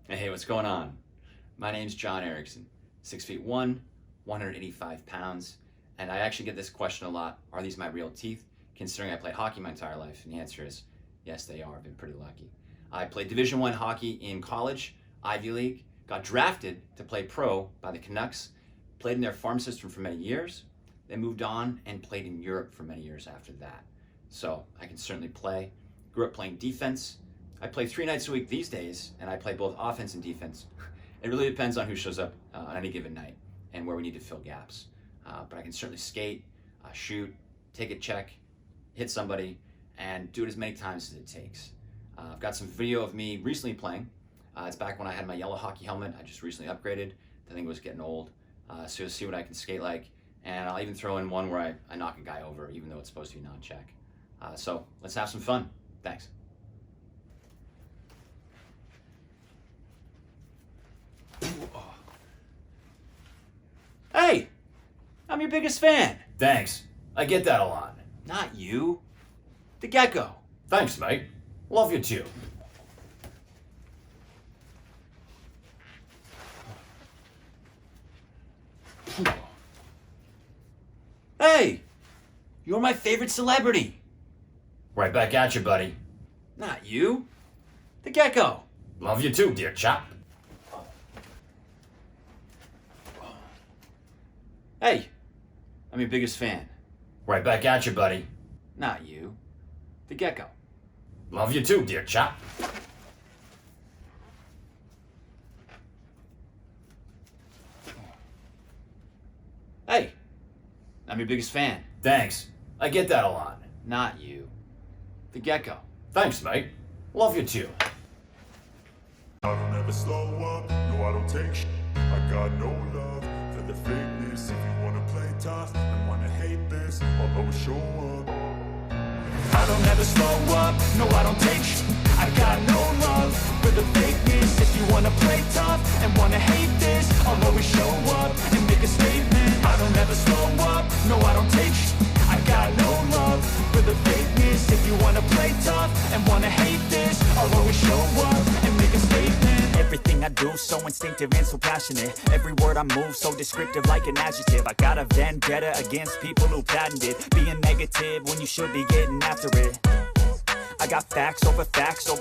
Hey, what's going on? My name's John Erickson, 6'1", 185 pounds, and I actually get this question a lot. Are these my real teeth? Considering I played hockey my entire life, and the answer is yes, they are. I've been pretty lucky. I played Division I hockey in college, Ivy League, got drafted to play pro by the Canucks, played in their farm system for many years, then moved on and played in Europe for many years after that. So I can certainly play. Grew up playing defense. I play 3 nights a week these days, and I play both offense and defense. It really depends on who shows up on any given night and where we need to fill gaps. But I can certainly skate, shoot, take a check, hit somebody, and do it as many times as it takes. I've got some video of me recently playing. It's back when I had my yellow hockey helmet. I just recently upgraded. I think it was getting old. So you'll see what I can skate like. And I'll even throw in one where I knock a guy over, even though it's supposed to be non-check. So let's have some fun. Thanks. Hey, I'm your biggest fan. Thanks. I get that a lot. Not you. The Gecko. Thanks, mate. Love you too. Hey, you're my favorite celebrity. Right back at you, buddy. Not you. The Gecko. Love you too, dear chap. Hey, I'm your biggest fan. Right back at you, buddy. Not you. The Gecko. Love you too, dear chap. Hey, I'm your biggest fan. Thanks. I get that a lot. Not you. The Gecko. Thanks, mate. Love you too. I don't ever slow up, no I don't take shit. I got no love for the fakeness. If you wanna play tough and wanna hate this, I'll always show up. I don't ever slow up, no I don't take shit. I got no love for the fakeness. If you wanna play tough and wanna hate this, I'll always show up and make a statement. I don't ever slow up, no I don't take shit. I got no love for the fakeness. If you wanna play tough and wanna hate this, I'll always show up and make a statement. Everything I do so instinctive and so passionate. Every word I move so descriptive like an adjective. I got a vendetta against people who patented being negative when you should be getting after it. I got facts over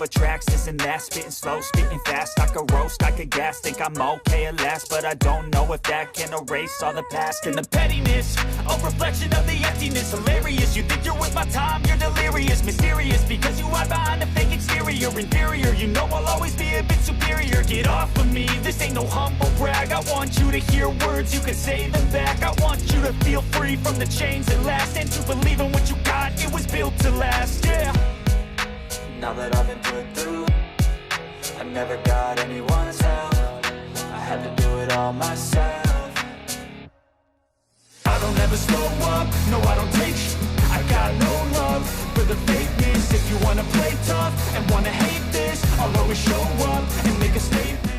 tracks, this and that. Spitting slow, spitting fast, I could roast, I could gas. Think I'm okay at last, but I don't know if that can erase all the past. And the pettiness, a reflection of the emptiness. Hilarious, you think you're worth my time, you're delirious. Mysterious, because you hide behind a fake exterior. Inferior, you know I'll always be a bit superior. Get off of me, this ain't no humble brag. I want you to hear words, you can say them back. I want you to feel free from the chains that last, and to believe in what you got, it was built to last, yeah. Now that I've been put through, I never got anyone's help. I had to do it all myself. I don't ever slow up, no I don't take shit. I got no love for the fakeness. If you wanna play tough and wanna hate this, I'll always show up and make a statement.